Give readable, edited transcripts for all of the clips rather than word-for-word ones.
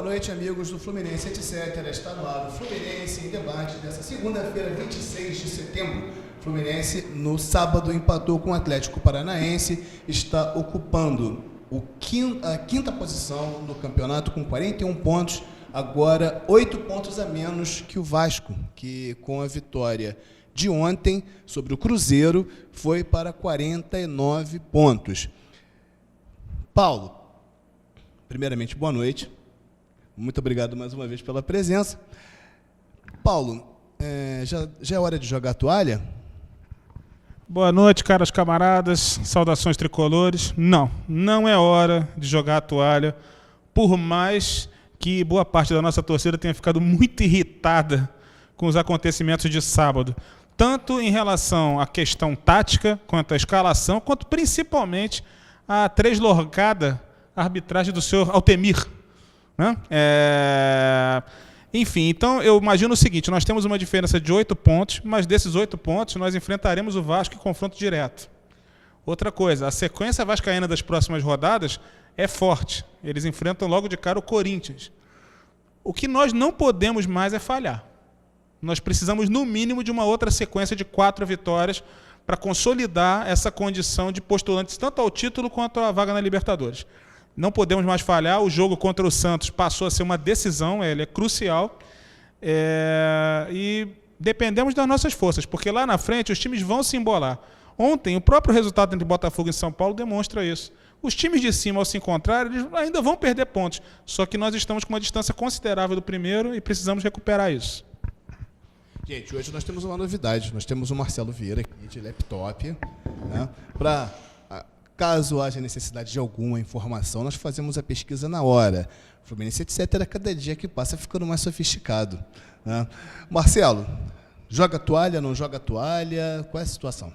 noite, amigos do Fluminense, etc. Está no ar o Fluminense em debate dessa segunda-feira, 26 de setembro. Fluminense, no sábado, empatou com o Atlético Paranaense, está ocupando a quinta posição no campeonato com 41 pontos, agora 8 pontos a menos que o Vasco, que com a vitória de ontem sobre o Cruzeiro foi para 49 pontos. Paulo, primeiramente, boa noite. Muito obrigado mais uma vez pela presença. Paulo, já é hora de jogar a toalha? Boa noite, caros camaradas. Saudações tricolores. Não é hora de jogar a toalha, por mais que boa parte da nossa torcida tenha ficado muito irritada com os acontecimentos de sábado, tanto em relação à questão tática, quanto à escalação, quanto principalmente a treslorgada arbitragem do senhor Altemir, né? Enfim, então eu imagino o seguinte: nós temos uma diferença de 8 pontos, mas desses 8 pontos nós enfrentaremos o Vasco em confronto direto. Outra coisa, a sequência vascaína das próximas rodadas é forte. Eles enfrentam logo de cara o Corinthians. O que nós não podemos mais é falhar. Nós precisamos, no mínimo, de uma outra sequência de 4 vitórias para consolidar essa condição de postulantes tanto ao título quanto à vaga na Libertadores. Não podemos mais falhar. O jogo contra o Santos passou a ser uma decisão, ele é crucial. E dependemos das nossas forças, porque lá na frente os times vão se embolar. Ontem, o próprio resultado entre Botafogo e São Paulo demonstra isso. Os times de cima, ao se encontrarem, eles ainda vão perder pontos. Só que nós estamos com uma distância considerável do primeiro e precisamos recuperar isso. Gente, hoje nós temos uma novidade. Nós temos o Marcelo Vieira aqui de laptop, né? Para, caso haja necessidade de alguma informação, nós fazemos a pesquisa na hora. Fluminense, etc., cada dia que passa ficando mais sofisticado, né? Marcelo, joga toalha, não joga toalha? Qual é a situação?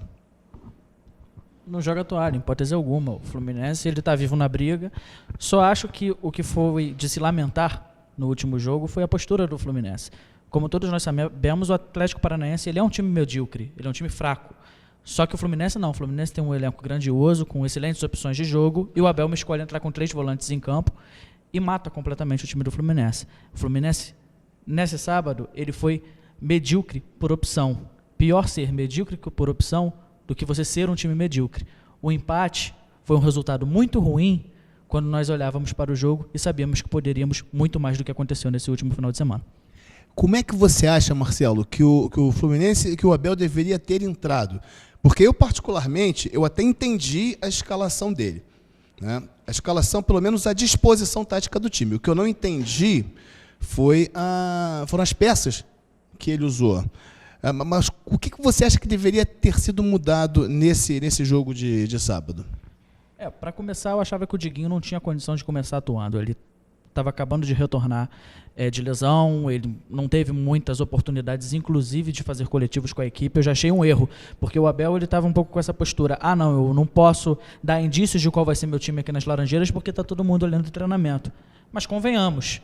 Não joga toalha, em hipótese alguma. O Fluminense está vivo na briga. Só acho que o que foi de se lamentar no último jogo foi a postura do Fluminense. Como todos nós sabemos, o Atlético Paranaense ele é um time medíocre, ele é um time fraco. Só que o Fluminense não. O Fluminense tem um elenco grandioso, com excelentes opções de jogo, e o Abel me escolhe entrar com 3 volantes em campo e mata completamente o time do Fluminense. O Fluminense, nesse sábado, ele foi medíocre por opção. Pior ser medíocre por opção do que você ser um time medíocre. O empate foi um resultado muito ruim quando nós olhávamos para o jogo e sabíamos que poderíamos muito mais do que aconteceu nesse último final de semana. Como é que você acha, Marcelo, que o Fluminense, que o Abel deveria ter entrado? Porque eu, particularmente, eu até entendi a escalação dele, né? A escalação, pelo menos a disposição tática do time. O que eu não entendi foram as peças que ele usou. Mas o que você acha que deveria ter sido mudado nesse jogo de sábado? Para começar, eu achava que o Diguinho não tinha condição de começar atuando. Ele estava acabando de retornar de lesão, ele não teve muitas oportunidades, inclusive de fazer coletivos com a equipe. Eu já achei um erro, porque o Abel estava um pouco com essa postura: não, eu não posso dar indícios de qual vai ser meu time aqui nas Laranjeiras, porque está todo mundo olhando o treinamento. Mas convenhamos,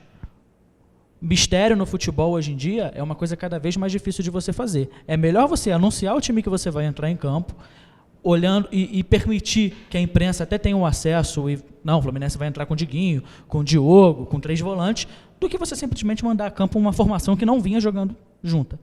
mistério no futebol hoje em dia é uma coisa cada vez mais difícil de você fazer. É melhor você anunciar o time que você vai entrar em campo, olhando e permitir que a imprensa até tenha um acesso o Fluminense vai entrar com o Diguinho, com o Diogo, com 3 volantes, do que você simplesmente mandar a campo uma formação que não vinha jogando junta.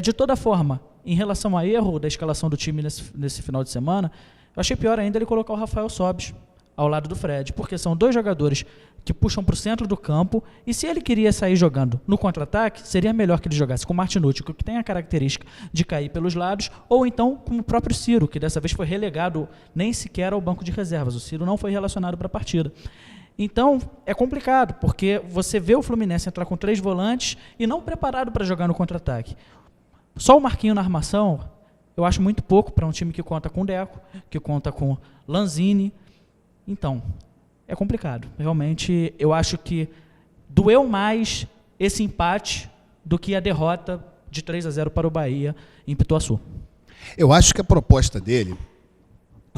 De toda forma, em relação a erro da escalação do time nesse final de semana, eu achei pior ainda ele colocar o Rafael Sobis ao lado do Fred, porque são 2 jogadores que puxam para o centro do campo, e se ele queria sair jogando no contra-ataque, seria melhor que ele jogasse com o Martinútil, que tem a característica de cair pelos lados, ou então com o próprio Ciro, que dessa vez foi relegado nem sequer ao banco de reservas. O Ciro não foi relacionado para a partida. Então, é complicado, porque você vê o Fluminense entrar com 3 volantes e não preparado para jogar no contra-ataque. Só o Marquinho na armação, eu acho muito pouco para um time que conta com Deco, que conta com Lanzini. Então, é complicado. Realmente, eu acho que doeu mais esse empate do que a derrota de 3-0 para o Bahia em Pituaçu. Eu acho que a proposta dele,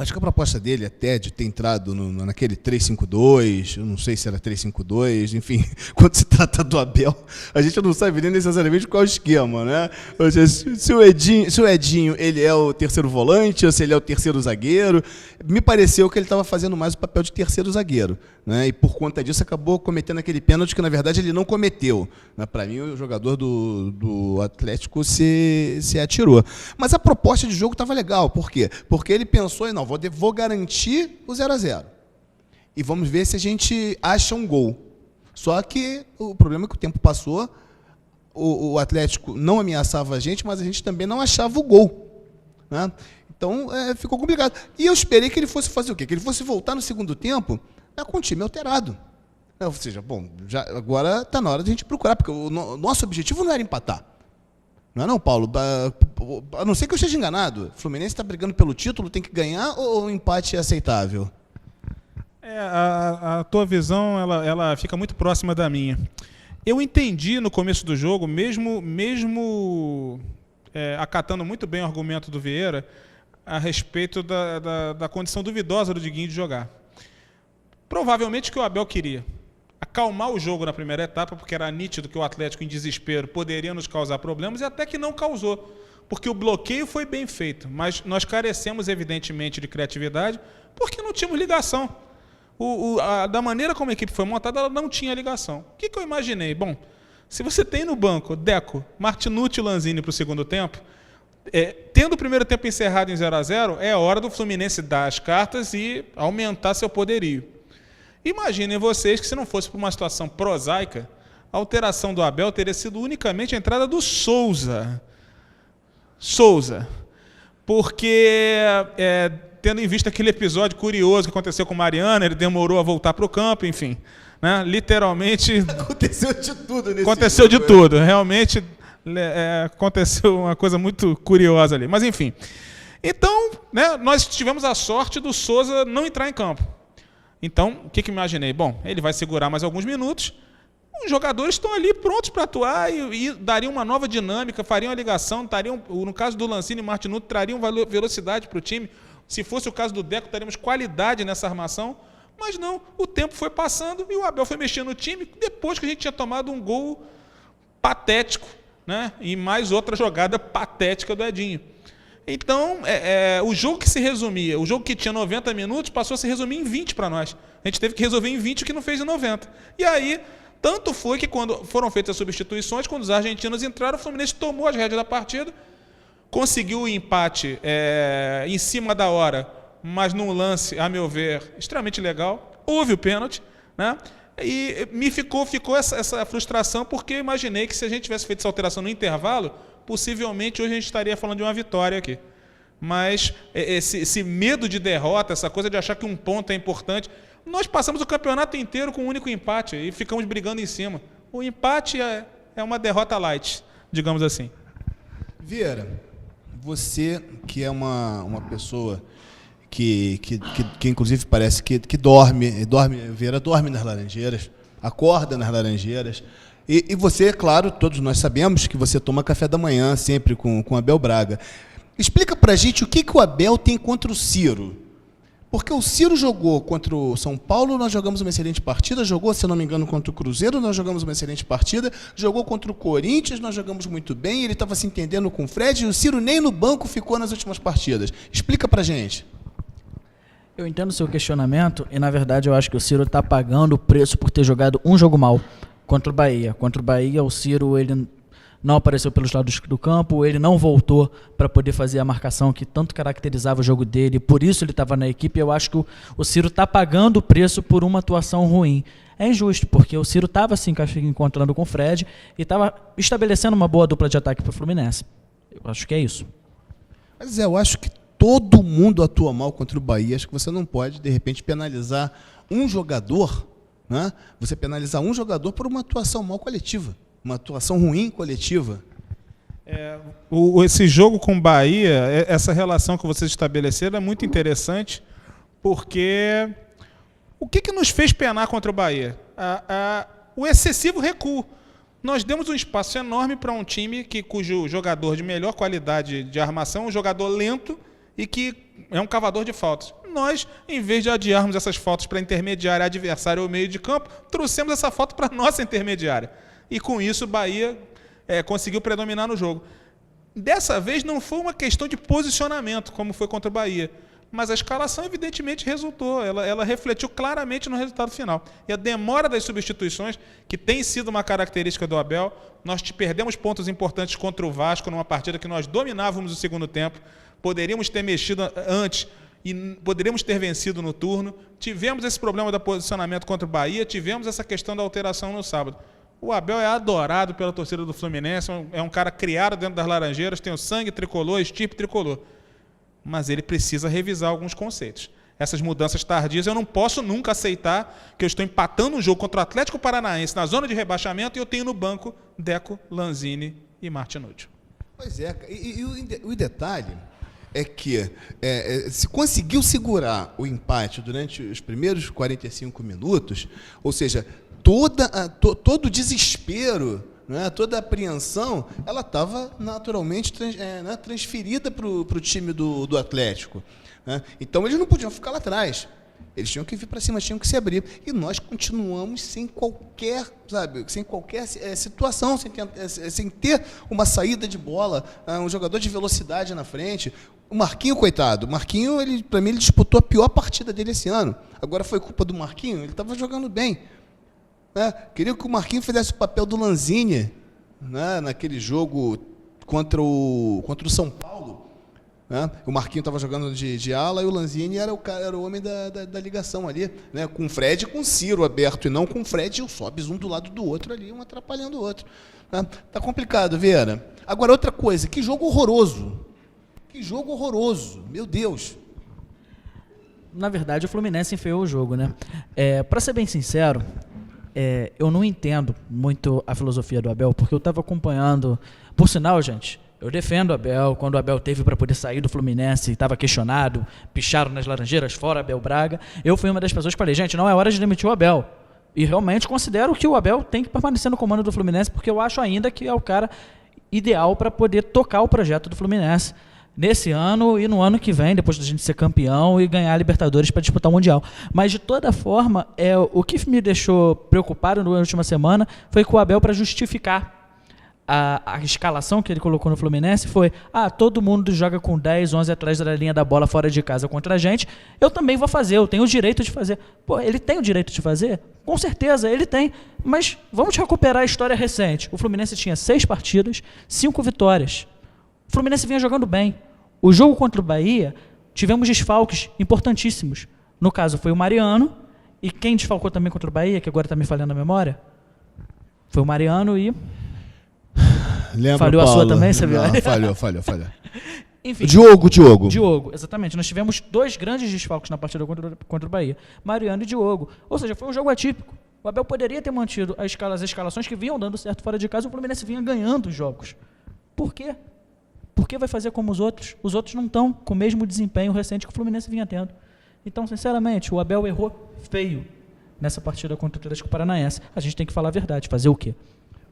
Acho que a proposta dele até de ter entrado naquele 3-5-2, eu não sei se era 3-5-2, enfim, quando se trata do Abel, a gente não sabe nem necessariamente qual é o esquema, né? Ou seja, se o Edinho ele é o terceiro volante, ou se ele é o terceiro zagueiro, me pareceu que ele estava fazendo mais o papel de terceiro zagueiro, né? E por conta disso acabou cometendo aquele pênalti que na verdade ele não cometeu, né? Para mim o jogador do Atlético se atirou. Mas a proposta de jogo estava legal, por quê? Porque ele pensou, não, vou garantir o 0-0. E vamos ver se a gente acha um gol. Só que o problema é que o tempo passou, o Atlético não ameaçava a gente, mas a gente também não achava o gol, né? Então ficou complicado. E eu esperei que ele fosse fazer o quê? Que ele fosse voltar no segundo tempo com o time alterado. Ou seja, bom, agora está na hora de a gente procurar, porque o nosso objetivo não era empatar. Não é não, Paulo? A não ser que eu esteja enganado. O Fluminense está brigando pelo título, tem que ganhar ou o empate é aceitável? A tua visão ela fica muito próxima da minha. Eu entendi no começo do jogo, mesmo acatando muito bem o argumento do Vieira a respeito da condição duvidosa do Diguinho de jogar. Provavelmente o que o Abel queria. Acalmar o jogo na primeira etapa, porque era nítido que o Atlético, em desespero, poderia nos causar problemas, e até que não causou, porque o bloqueio foi bem feito, mas nós carecemos, evidentemente, de criatividade, porque não tínhamos ligação. Da maneira como a equipe foi montada, ela não tinha ligação. O que eu imaginei? Bom, se você tem no banco Deco, Martinucci e Lanzini para o segundo tempo, tendo o primeiro tempo encerrado em 0-0, é hora do Fluminense dar as cartas e aumentar seu poderio. Imaginem vocês que, se não fosse por uma situação prosaica, a alteração do Abel teria sido unicamente a entrada do Souza. Porque, tendo em vista aquele episódio curioso que aconteceu com o Mariano, ele demorou a voltar para o campo, enfim, né? Literalmente... Aconteceu de tudo nesse Aconteceu jogo, de tudo, realmente aconteceu uma coisa muito curiosa ali. Mas, enfim. Então, né, nós tivemos a sorte do Souza não entrar em campo. Então, o que eu imaginei? Bom, ele vai segurar mais alguns minutos, os jogadores estão ali prontos para atuar e dariam uma nova dinâmica, fariam a ligação, no caso do Lanzini e Martinucci, trariam velocidade para o time. Se fosse o caso do Deco, teríamos qualidade nessa armação, mas não, o tempo foi passando e o Abel foi mexendo no time depois que a gente tinha tomado um gol patético, né? E mais outra jogada patética do Edinho. Então, o jogo que se resumia, o jogo que tinha 90 minutos, passou a se resumir em 20 para nós. A gente teve que resolver em 20 o que não fez em 90. E aí, tanto foi que quando foram feitas as substituições, quando os argentinos entraram, o Fluminense tomou as rédeas da partida, conseguiu o empate em cima da hora, mas num lance, a meu ver, extremamente legal. Houve o pênalti, né? E ficou essa frustração, porque eu imaginei que se a gente tivesse feito essa alteração no intervalo, possivelmente hoje a gente estaria falando de uma vitória aqui. Mas esse medo de derrota, essa coisa de achar que um ponto é importante, nós passamos o campeonato inteiro com um único empate e ficamos brigando em cima. O empate é uma derrota light, digamos assim. Vieira, você que é uma pessoa que inclusive parece que dorme nas Laranjeiras, acorda nas Laranjeiras. E você, claro, todos nós sabemos que você toma café da manhã sempre com Abel Braga. Explica pra gente o que o Abel tem contra o Ciro. Porque o Ciro jogou contra o São Paulo, nós jogamos uma excelente partida, jogou, se não me engano, contra o Cruzeiro, nós jogamos uma excelente partida, jogou contra o Corinthians, nós jogamos muito bem, ele estava se entendendo com o Fred, e o Ciro nem no banco ficou nas últimas partidas. Explica pra gente. Eu entendo o seu questionamento e, na verdade, eu acho que o Ciro está pagando o preço por ter jogado um jogo mal contra o Bahia. Contra o Bahia, o Ciro ele não apareceu pelos lados do campo, ele não voltou para poder fazer a marcação que tanto caracterizava o jogo dele, por isso ele estava na equipe. Eu acho que o Ciro está pagando o preço por uma atuação ruim. É injusto, porque o Ciro estava se encontrando com o Fred e estava estabelecendo uma boa dupla de ataque para o Fluminense. Eu acho que é isso. Mas eu acho que todo mundo atua mal contra o Bahia. Acho que você não pode, de repente, penalizar um jogador, né? Você penalizar um jogador por uma atuação mal coletiva, uma atuação ruim coletiva. Esse jogo com o Bahia, essa relação que vocês estabeleceram é muito interessante, porque o que nos fez penar contra o Bahia? O excessivo recuo. Nós demos um espaço enorme para um time cujo jogador de melhor qualidade de armação, um jogador lento e que é um cavador de faltas. Nós, em vez de adiarmos essas faltas para a intermediária adversária ou meio de campo, trouxemos essa falta para a nossa intermediária. E com isso o Bahia conseguiu predominar no jogo. Dessa vez não foi uma questão de posicionamento, como foi contra o Bahia. Mas a escalação, evidentemente, resultou. Ela refletiu claramente no resultado final. E a demora das substituições, que tem sido uma característica do Abel, nós perdemos pontos importantes contra o Vasco, numa partida que nós dominávamos o segundo tempo, poderíamos ter mexido antes e poderíamos ter vencido no turno. Tivemos esse problema do posicionamento contra o Bahia, tivemos essa questão da alteração no sábado. O Abel é adorado pela torcida do Fluminense, é um cara criado dentro das Laranjeiras, tem o sangue tricolor, estirpe tricolor. Mas ele precisa revisar alguns conceitos. Essas mudanças tardias, eu não posso nunca aceitar que eu estou empatando um jogo contra o Atlético Paranaense na zona de rebaixamento e eu tenho no banco Deco, Lanzini e Martinútil. Pois é, e o detalhe é que se conseguiu segurar o empate durante os primeiros 45 minutos, ou seja, todo o desespero, né, toda a apreensão, ela estava naturalmente transferida para o time do Atlético. Né? Então, eles não podiam ficar lá atrás. Eles tinham que vir para cima, tinham que se abrir. E nós continuamos sem qualquer situação, sem ter uma saída de bola, um jogador de velocidade na frente. O Marquinho, coitado. O Marquinho, para mim, ele disputou a pior partida dele esse ano. Agora foi culpa do Marquinho? Ele estava jogando bem. Queria que o Marquinhos fizesse o papel do Lanzini, né, naquele jogo contra o São Paulo. Né? O Marquinhos estava jogando de ala e o Lanzini era o homem da ligação ali, né, com o Fred e com o Ciro aberto, e não com o Fred e o Sobis um do lado do outro ali, um atrapalhando o outro. Né? Tá complicado, Vieira. Agora, outra coisa, que jogo horroroso. Que jogo horroroso, meu Deus. Na verdade, o Fluminense enfiou o jogo, né? Para ser bem sincero, eu não entendo muito a filosofia do Abel, porque eu estava acompanhando. Por sinal, gente, eu defendo o Abel. Quando o Abel teve para poder sair do Fluminense, estava questionado, picharam nas Laranjeiras, fora Abel Braga. Eu fui uma das pessoas que falei, gente, não é hora de demitir o Abel. E realmente considero que o Abel tem que permanecer no comando do Fluminense, porque eu acho ainda que é o cara ideal para poder tocar o projeto do Fluminense nesse ano e no ano que vem, depois da gente ser campeão e ganhar a Libertadores para disputar o Mundial. Mas, de toda forma, o que me deixou preocupado na última semana foi que o Abel, para justificar a escalação que ele colocou no Fluminense, foi: todo mundo joga com 10, 11 atrás da linha da bola fora de casa contra a gente, eu também vou fazer, eu tenho o direito de fazer. Pô, ele tem o direito de fazer? Com certeza, ele tem. Mas vamos recuperar a história recente. O Fluminense tinha 6 partidas, 5 vitórias. O Fluminense vinha jogando bem. O jogo contra o Bahia, tivemos desfalques importantíssimos. No caso, foi o Mariano. E quem desfalcou também contra o Bahia, que agora está me falhando a memória? Foi o Mariano e... Lembra, falhou Paulo? A sua também, você viu? Falhou. Enfim, Diogo, exatamente. Nós tivemos 2 grandes desfalques na partida contra o Bahia. Mariano e Diogo. Ou seja, foi um jogo atípico. O Abel poderia ter mantido as escalações que vinham dando certo fora de casa, o Fluminense vinha ganhando os jogos. Por quê? Por que vai fazer como os outros? Os outros não estão com o mesmo desempenho recente que o Fluminense vinha tendo. Então, sinceramente, o Abel errou feio nessa partida contra o Atlético Paranaense. A gente tem que falar a verdade. Fazer o quê?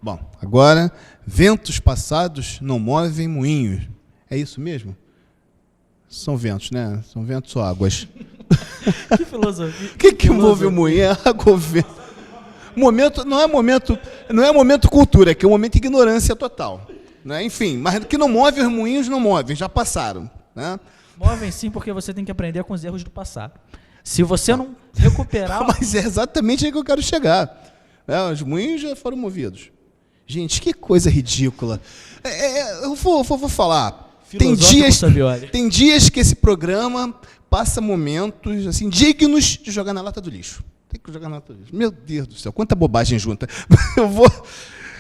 Bom, agora, ventos passados não movem moinhos. É isso mesmo? São ventos, né? São ventos ou águas? Que filosofia. O que move o moinho? É água ou vento? Não é momento cultura, que é um momento de ignorância total. Né? Enfim, mas que não move os moinhos, não movem, já passaram. Né? Movem sim, porque você tem que aprender com os erros do passado. Se você não recuperar... Mas é exatamente aí que eu quero chegar. Os moinhos já foram movidos. Gente, que coisa ridícula. Eu vou falar. Tem dias que esse programa passa momentos assim, dignos de jogar na lata do lixo. Tem que jogar na lata do lixo. Meu Deus do céu, quanta bobagem junta.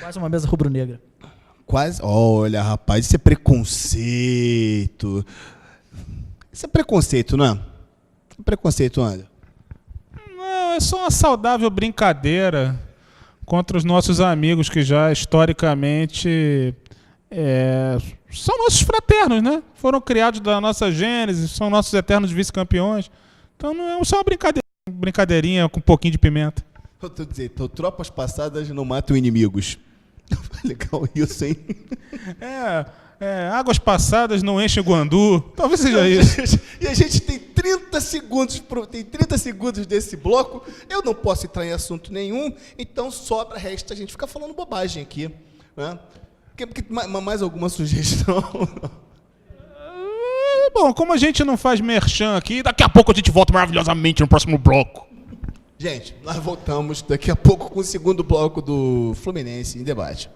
Quase uma mesa rubro-negra. Quase. Olha, rapaz, isso é preconceito. Isso é preconceito, não é? Que preconceito, André? Não, é só uma saudável brincadeira contra os nossos amigos que já historicamente são nossos fraternos, né? Foram criados da nossa gênese, são nossos eternos vice-campeões. Então não é só uma brincadeirinha com um pouquinho de pimenta. Eu tô dizendo, tropas passadas não matam inimigos. Legal isso, hein? Águas passadas não enchem o Guandu. Talvez seja isso. E a gente tem 30 segundos, desse bloco. Eu não posso entrar em assunto nenhum, então resta a gente ficar falando bobagem aqui. Né? Mais alguma sugestão? Bom, como a gente não faz merchan aqui, daqui a pouco a gente volta maravilhosamente no próximo bloco. Gente, nós voltamos daqui a pouco com o segundo bloco do Fluminense em Debate.